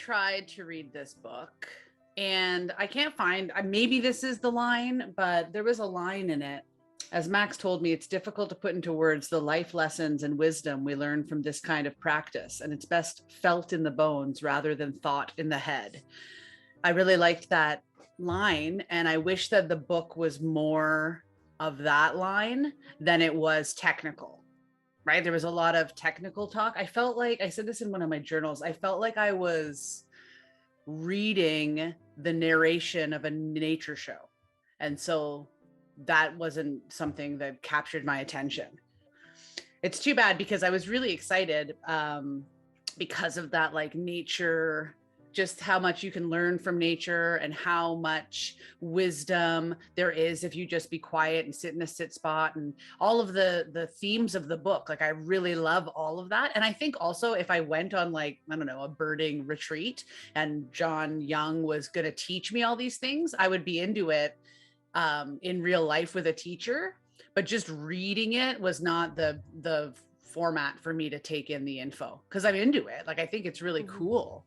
tried to read this book and I can't find, maybe this is the line, but there was a line in it. As Max told me, it's difficult to put into words the life lessons and wisdom we learn from this kind of practice, and it's best felt in the bones rather than thought in the head. I really liked that line, and I wish that the book was more of that line than it was technical, right? There was a lot of technical talk. I felt like, I said this in one of my journals, I felt like I was reading the narration of a nature show. And so that wasn't something that captured my attention. It's too bad because I was really excited because of that, like nature, just how much you can learn from nature and how much wisdom there is if you just be quiet and sit in a sit spot, and all of the themes of the book. Like I really love all of that. And I think also if I went on like, I don't know, a birding retreat and Jon Young was going to teach me all these things, I would be into it in real life with a teacher, but just reading it was not the format for me to take in the info, because I'm into it. Like I think it's really cool,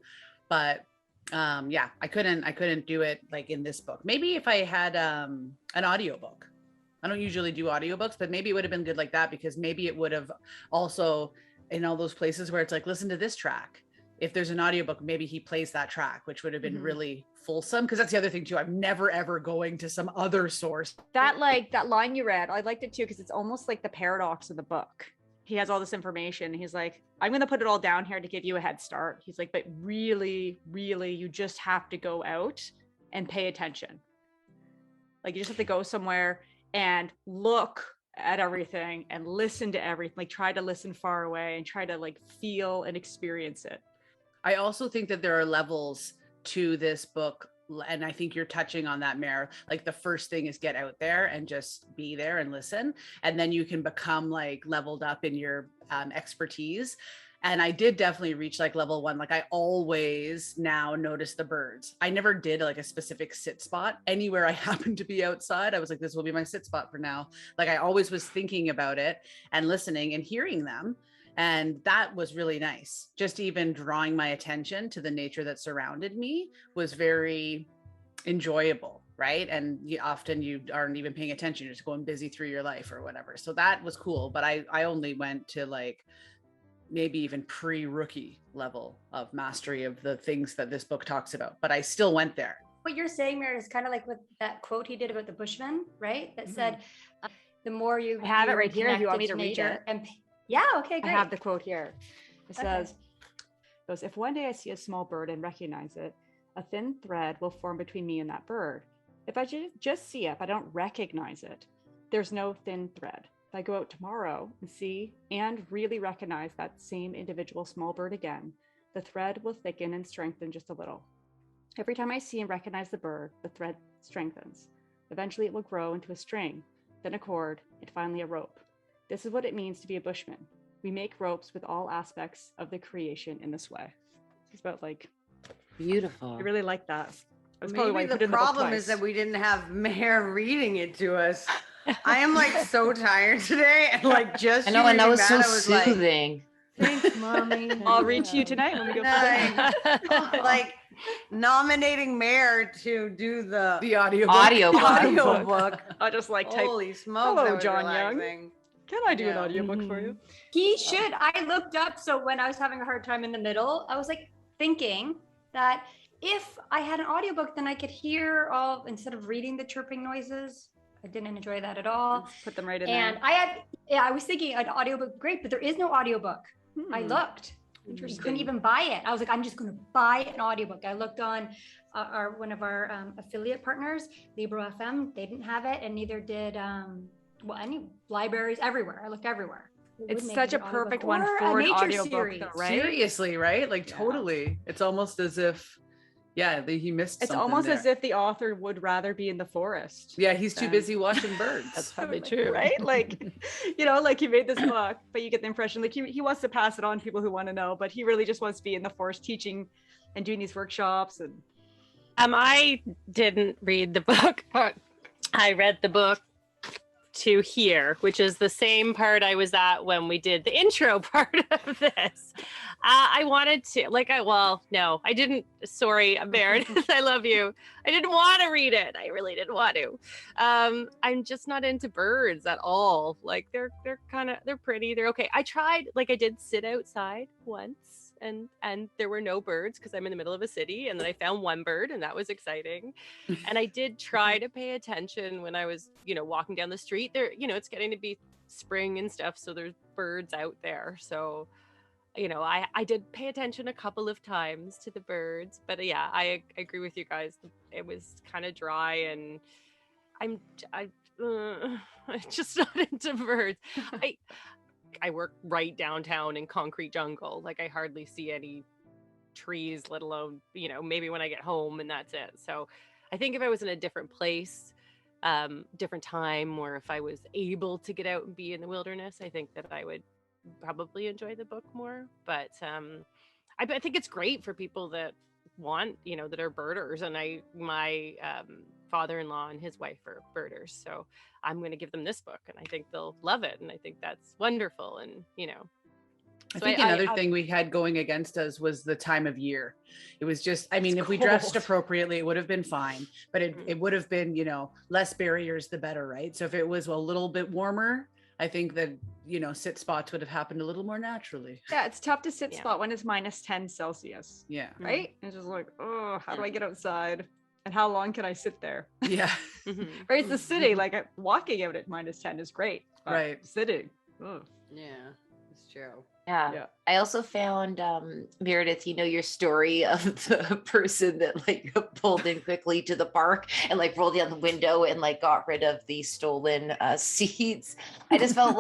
but yeah, I couldn't do it like in this book. Maybe if I had an audiobook. I don't usually do audiobooks, but maybe it would have been good like that, because maybe it would have also, in all those places where it's like, listen to this track. If there's an audiobook, maybe he plays that track, which would have been really fulsome. Because that's the other thing too. I'm never ever going to some other source. That line you read, I liked it too, because it's almost like the paradox of the book. He has all this information. He's like, I'm going to put it all down here to give you a head start. He's like, but really, really, you just have to go out and pay attention. Like you just have to go somewhere and look at everything and listen to everything. Like try to listen far away and try to like feel and experience it. I also think that there are levels to this book, and I think you're touching on that, Mare. Like the first thing is get out there and just be there and listen, and then you can become like leveled up in your expertise. And I did definitely reach like level 1. Like I always now notice the birds. I never did like a specific sit spot. Anywhere I happened to be outside, I was like, this will be my sit spot for now. Like I always was thinking about it and listening and hearing them. And that was really nice. Just even drawing my attention to the nature that surrounded me was very enjoyable, right? And often you aren't even paying attention, you're just going busy through your life or whatever. So that was cool. But I only went to like maybe even pre-rookie level of mastery of the things that this book talks about. But I still went there. What you're saying, Mary, is kind of like with that quote he did about the Bushman, right? That said, the more you have it right here. Do you want me to read it? And yeah, okay, great. I have the quote here. It says, if one day I see a small bird and recognize it, a thin thread will form between me and that bird. If I just see it, but I don't recognize it, there's no thin thread. If I go out tomorrow and see and really recognize that same individual small bird again, the thread will thicken and strengthen just a little. Every time I see and recognize the bird, the thread strengthens. Eventually it will grow into a string, then a cord, and finally a rope. This is what it means to be a Bushman. We make ropes with all aspects of the creation in this way. It's about like beautiful. I really like that. That's Maybe why the problem is that we didn't have Mare reading it to us. I am like so tired today, and like just I know, and that was so like, soothing. thanks, mommy. I'll read to you tonight when we go for like nominating Mare to do the audio book. I just like type, holy smokes. hello, Jon Young. Can I do an audiobook for you? He should. I looked up. So when I was having a hard time in the middle, I was like thinking that if I had an audiobook, then I could hear all, instead of reading the chirping noises. I didn't enjoy that at all. Let's put them right in and there. I was thinking an audiobook, great, but there is no audiobook. I looked. You couldn't even buy it. I was like, I'm just going to buy an audiobook. I looked on one of our affiliate partners, Libro FM. They didn't have it, and neither did any libraries everywhere. I looked everywhere. It's such a perfect one for an audiobook, though, right? Seriously, right? Like totally. It's almost as if he missed it's something almost there. As if the author would rather be in the forest. Yeah, he's too busy watching birds. That's probably true, right? Like, like he made this book, but you get the impression like he wants to pass it on to people who want to know, but he really just wants to be in the forest teaching and doing these workshops. And I didn't read the book. I read the book to here, which is the same part I was at when we did the intro part of this. I wanted to, no, I didn't. Sorry, Meredith, I love you. I didn't want to read it. I really didn't want to. I'm just not into birds at all. Like they're pretty. They're okay. I tried, I did sit outside once and there were no birds because I'm in the middle of a city, and then I found one bird and that was exciting. And I did try to pay attention when I was, walking down the street there, it's getting to be spring and stuff. So there's birds out there. So I did pay attention a couple of times to the birds, but yeah, I agree with you guys. It was kind of dry, and I'm just not into birds. I work right downtown in concrete jungle. I hardly see any trees, let alone, maybe when I get home, and that's it. So I think if I was in a different place, different time, or if I was able to get out and be in the wilderness, I think that I would probably enjoy the book more. But I think it's great for people that want, that are birders, and my father-in-law and his wife are birders, so I'm going to give them this book, and I think they'll love it, and I think that's wonderful. And I think another thing we had going against us was the time of year. It was just, if we dressed appropriately, it would have been fine, but it would have been, less barriers, the better, right? So if it was a little bit warmer, I think that, sit spots would have happened a little more naturally. Yeah, it's tough to sit spot when it's minus 10 Celsius. Yeah. Right? It's just how do I get outside? And how long can I sit there? Yeah. Right? It's the city, walking out at minus 10 is great. Right. Sitting. Yeah, it's true. Yeah. I also found, Meredith, your story of the person that pulled in quickly to the park and rolled down the window and got rid of the stolen seats. I just felt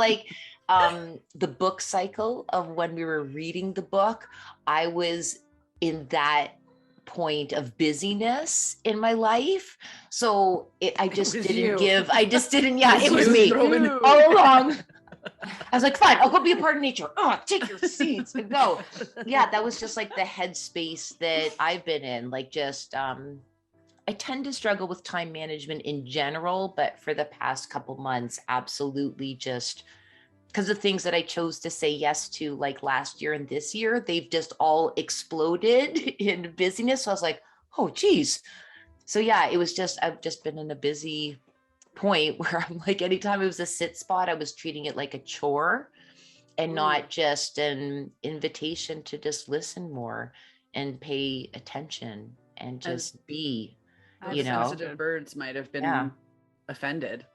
the book cycle of when we were reading the book, I was in that point of busyness in my life. So it was me all along. I was like, fine, I'll go be a part of nature. Oh, take your seats and go. Yeah, that was just the headspace that I've been in. I tend to struggle with time management in general, but for the past couple months, absolutely just because the things that I chose to say yes to last year and this year, they've just all exploded in busyness. So I was like, oh, geez. So yeah, it was just, I've just been in a busy point where I'm anytime it was a sit spot, I was treating it like a chore and not just an invitation to just listen more and pay attention and just be, sensitive birds might have been offended,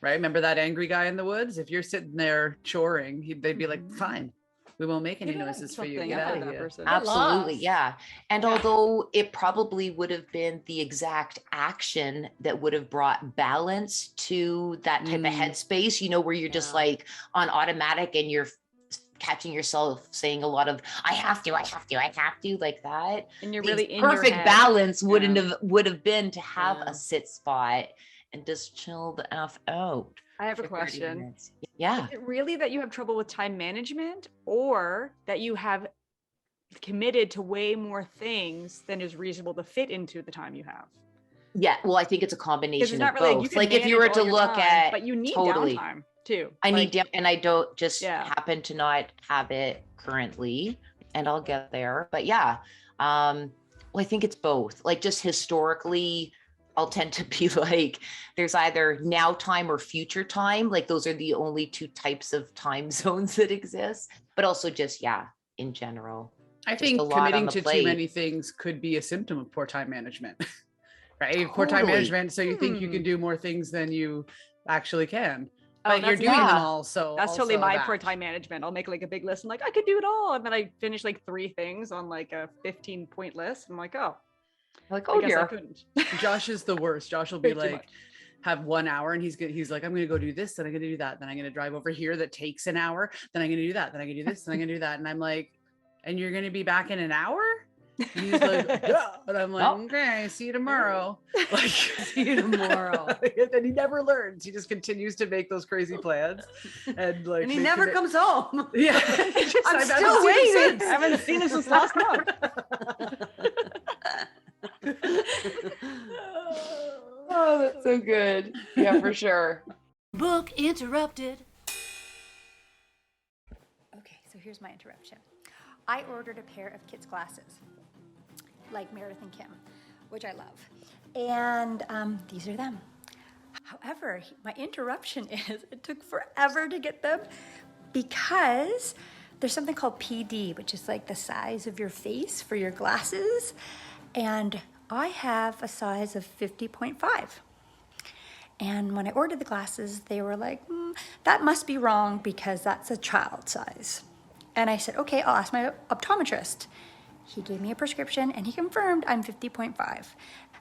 right? Remember that angry guy in the woods? If you're sitting there choring, they'd be like, fine, we won't make any noises for you. Get out of here. Absolutely. Yeah. And although it probably would have been the exact action that would have brought balance to that type of headspace, where you're just on automatic and you're catching yourself saying a lot of, I have to like that. And you're really in perfect your head. Balance would have been to have a sit spot and just chill the F out. I have a question. Yeah. Is it really that you have trouble with time management, or that you have committed to way more things than is reasonable to fit into the time you have? Yeah. Well, I think it's a combination of really, both. If you were to look at, but you need downtime too. I need down, and I don't just happen to not have it currently, and I'll get there. But yeah, well, I think it's both. Just historically, I'll tend to be there's either now time or future time. Those are the only two types of time zones that exist, but also just, in general. I think committing to too many things could be a symptom of poor time management, right? Totally. Poor time management. So you think you can do more things than you actually can. But you're doing them all. So that's totally my poor time management. I'll make a big list and I could do it all. And then I finish 3 things on a 15-point list. I'm oh. Oh dear. I couldn't. Josh is the worst. Josh will be have 1 hour and he's like, I'm going to go do this, then I'm going to do that, then I'm going to drive over here that takes an hour, then I'm going to do that, then I'm going to do this, then I'm going to do that. And I'm like, and you're going to be back in an hour? And he's like, yeah. And I'm like, okay, see you tomorrow. See you tomorrow. And he never learns. He just continues to make those crazy plans. And and he never comes home. Yeah. I'm still waiting. I haven't seen him since last month. Oh, that's so good. Yeah, for sure. Book interrupted. Okay, so here's my interruption. I ordered a pair of kids' glasses, like Meredith and Kim, which I love. And these are them. However, my interruption is it took forever to get them because there's something called PD, which is like the size of your face for your glasses. And I have a size of 50.5. And when I ordered the glasses, they were like, that must be wrong because that's a child size. And I said, okay, I'll ask my optometrist. He gave me a prescription and he confirmed I'm 50.5.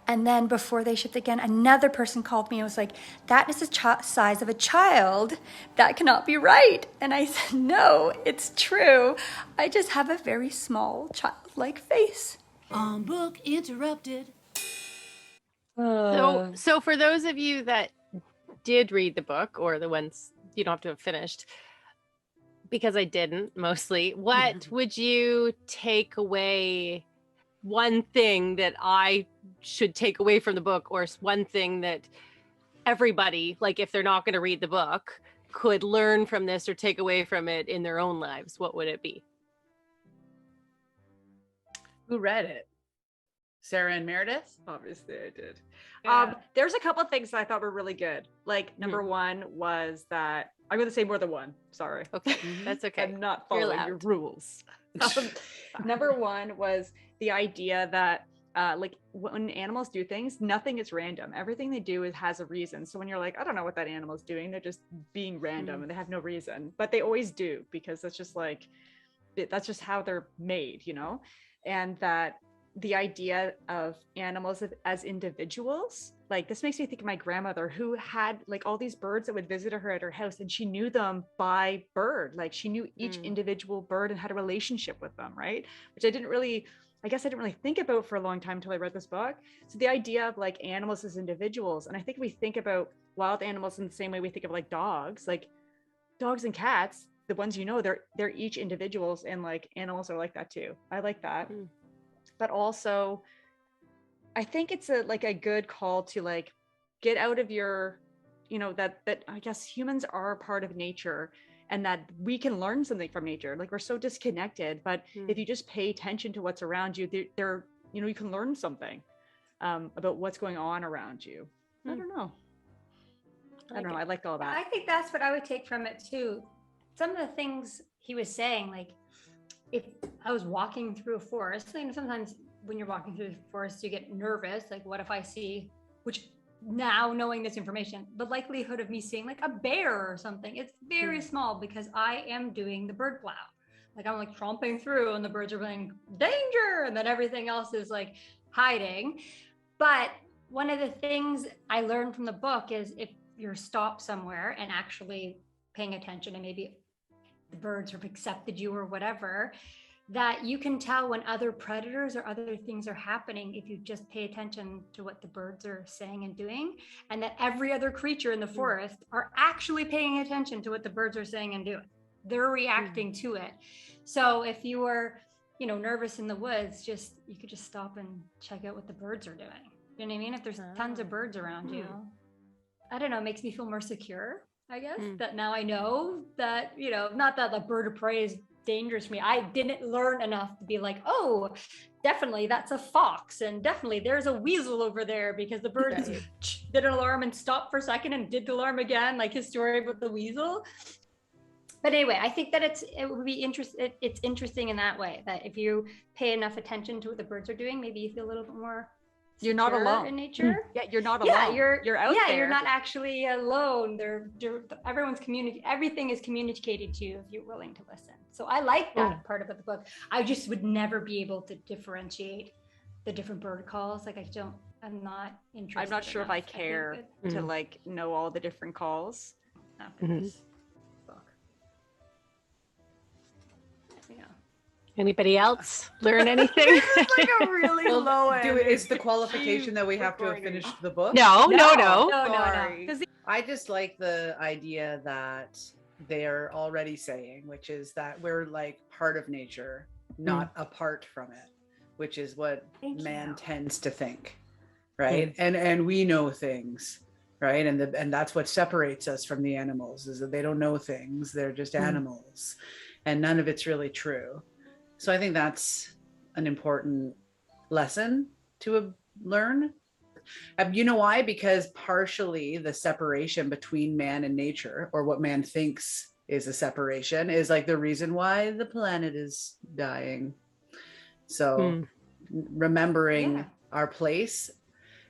And then before they shipped again, another person called me and was like, that is the size of a child. That cannot be right. And I said, no, it's true. I just have a very small childlike face. Book interrupted. So for those of you that did read the book, or the ones you don't have to have finished, because I didn't mostly, what would you take away? One thing that I should take away from the book, or one thing that everybody, like if they're not going to read the book, could learn from this or take away from it in their own lives, what would it be? Who read it? Sarah and Meredith? Obviously I did. Yeah. There's a couple of things that I thought were really good. Like number one was that I'm going to say more than one. Sorry. Okay, that's okay. I'm not following your rules. Number one was the idea that like when animals do things, nothing is random. Everything they do has a reason. So when you're like, I don't know what that animal's doing, they're just being random and they have no reason, but they always do, because that's just like, that's just how they're made, you know? And that the idea of animals as individuals, like this makes me think of my grandmother, who had like all these birds that would visit her at her house, and she knew them by bird. Like she knew each individual bird and had a relationship with them, right? Which I didn't really think about for a long time until I read this book. So the idea of like animals as individuals, and I think we think about wild animals in the same way we think of like dogs and cats, the ones, you know, they're each individuals, and like animals are like that too. I like that. But also I think it's a good call to like get out of your, you know, that I guess humans are part of nature, and that we can learn something from nature. Like we're so disconnected, but if you just pay attention to what's around you, there, you know, you can learn something about what's going on around you. I don't know. I liked all that. I think that's what I would take from it too. Some of the things he was saying, like if I was walking through a forest, you know, sometimes when you're walking through the forest, you get nervous. Like, what if I see, which now knowing this information, the likelihood of me seeing like a bear or something, it's very small because I am doing the bird plow. Like I'm like tromping through and the birds are playing danger, and then everything else is like hiding. But one of the things I learned from the book is if you're stopped somewhere and actually paying attention, and maybe the birds have accepted you or whatever, that you can tell when other predators or other things are happening if you just pay attention to what the birds are saying and doing, and that every other creature in the forest are actually paying attention to what the birds are saying and doing. They're reacting to it. So if you were, you know, nervous in the woods, you could just stop and check out what the birds are doing. You know what I mean? If there's tons of birds around you, I don't know, it makes me feel more secure, I guess, that now I know that, you know, not that the bird of prey is dangerous for me. I didn't learn enough to be like, oh, definitely that's a fox, and definitely there's a weasel over there, because the bird did an alarm and stopped for a second and did the alarm again, like his story about the weasel. But anyway, I think that it's interesting in that way, that if you pay enough attention to what the birds are doing, maybe you feel a little bit more you're not alone in nature. Yeah, you're not alone. You're out there. You're not actually alone. Everyone's everything is communicated to you if you're willing to listen. So I like that part about the book. I just would never be able to differentiate the different bird calls. Like I'm not interested. I'm not sure if I care to like know all the different calls after this book. Yeah. Anybody else learn anything? It's like a really low end. Is the qualification that we have to have finished the book? No. I just like the idea that they're already saying, which is that we're like part of nature, not apart from it, which is what man tends to think, right? And we know things, right? And that's what separates us from the animals, is that they don't know things. They're just animals, and none of it's really true. So I think that's an important lesson to learn. You know why? Because partially the separation between man and nature, or what man thinks is a separation, is like the reason why the planet is dying. So remembering our place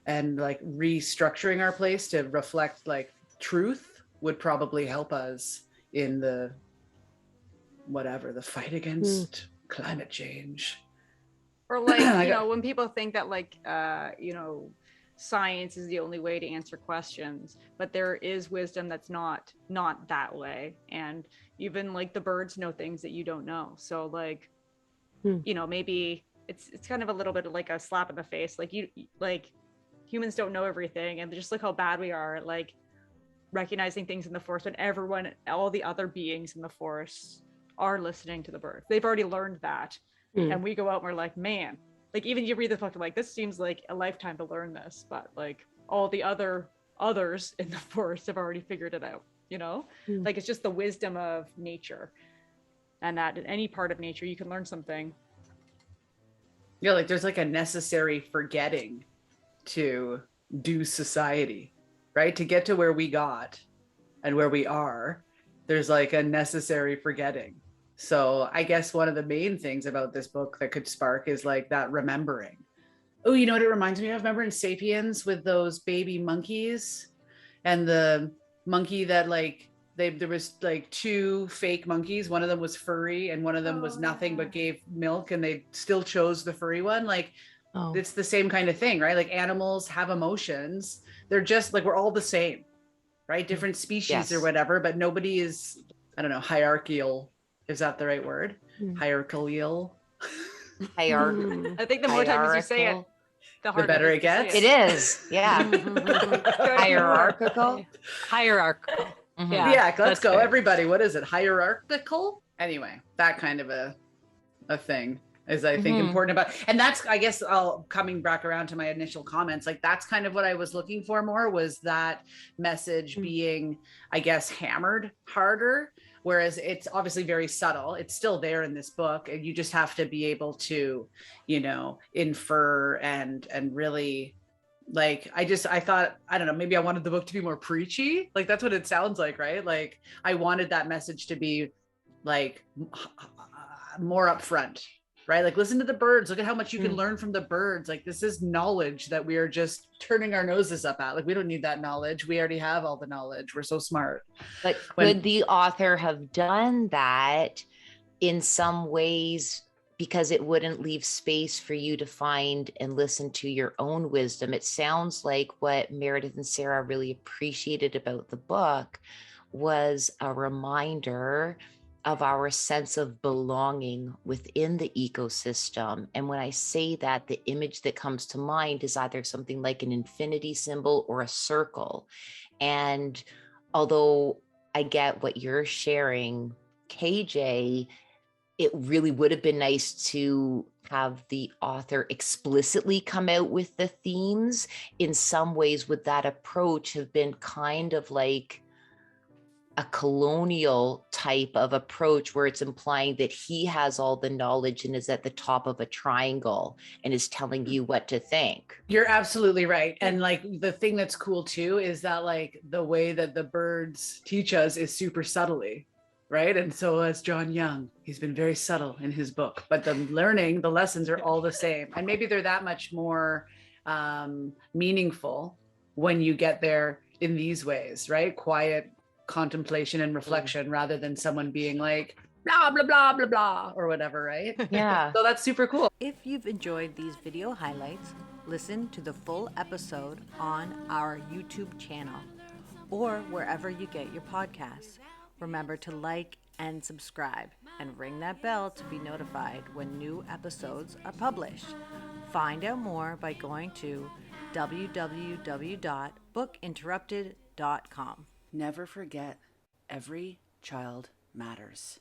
and like restructuring our place to reflect like truth would probably help us in the fight against climate change. Or like, you know, when people think that like, you know, science is the only way to answer questions, but there is wisdom that's not that way. And even like the birds know things that you don't know. So like, you know, maybe it's kind of a little bit of like a slap in the face. Like humans don't know everything, and just look how bad we are at like recognizing things in the forest when all the other beings in the forest are listening to the birds. They've already learned that. And we go out and we're like, man, like even you read the book, like this seems like a lifetime to learn this, but like all the others in the forest have already figured it out, you know? Like it's just the wisdom of nature, and that in any part of nature you can learn something. Yeah, like there's like a necessary forgetting to do society, right? To get to where we got and where we are, there's like a necessary forgetting. So I guess one of the main things about this book that could spark is like that remembering. Oh, you know what it reminds me of? Remember in Sapiens with those baby monkeys, and the monkey that like there was like two fake monkeys. One of them was furry and one of them was nothing but gave milk, and they still chose the furry one. Like it's the same kind of thing, right? Like animals have emotions. They're just like, we're all the same, right? Different species or whatever, but nobody is, I don't know, hierarchical. Is that the right word? Hierarchical. I think the more times you say it, the better it gets. It is. Yeah. Hierarchical. Hierarchical. Yeah, let's go. Fair. Everybody, what is it? Hierarchical? Anyway, that kind of a thing is, I think, important about. And that's, I guess, coming back around to my initial comments, like that's kind of what I was looking for more, was that message being, I guess, hammered harder. Whereas it's obviously very subtle. It's still there in this book, and you just have to be able to, you know, infer and really, like, I thought, I don't know, maybe I wanted the book to be more preachy. Like that's what it sounds like, right? Like I wanted that message to be like more upfront, right? Like listen to the birds. Look at how much you can learn from the birds. Like this is knowledge that we are just turning our noses up at. Like we don't need that knowledge. We already have all the knowledge. We're so smart. But could the author have done that in some ways, because it wouldn't leave space for you to find and listen to your own wisdom? It sounds like what Meredith and Sarah really appreciated about the book was a reminder of our sense of belonging within the ecosystem. And when I say that, the image that comes to mind is either something like an infinity symbol or a circle. And although I get what you're sharing, KJ, it really would have been nice to have the author explicitly come out with the themes. In some ways, would that approach have been kind of like a colonial type of approach, where it's implying that he has all the knowledge and is at the top of a triangle and is telling you what to think? You're absolutely right. And like the thing that's cool too is that like the way that the birds teach us is super subtly, right? And so as Jon Young, he's been very subtle in his book, but the lessons are all the same. And maybe they're that much more meaningful when you get there in these ways, right? Quiet contemplation and reflection, rather than someone being like blah blah blah blah blah or whatever, right? Yeah. So that's super cool. If you've enjoyed these video highlights, listen to the full episode on our YouTube channel or wherever you get your podcasts. Remember to like and subscribe and ring that bell to be notified when new episodes are published. Find out more by going to www.bookinterrupted.com. Never forget, every child matters.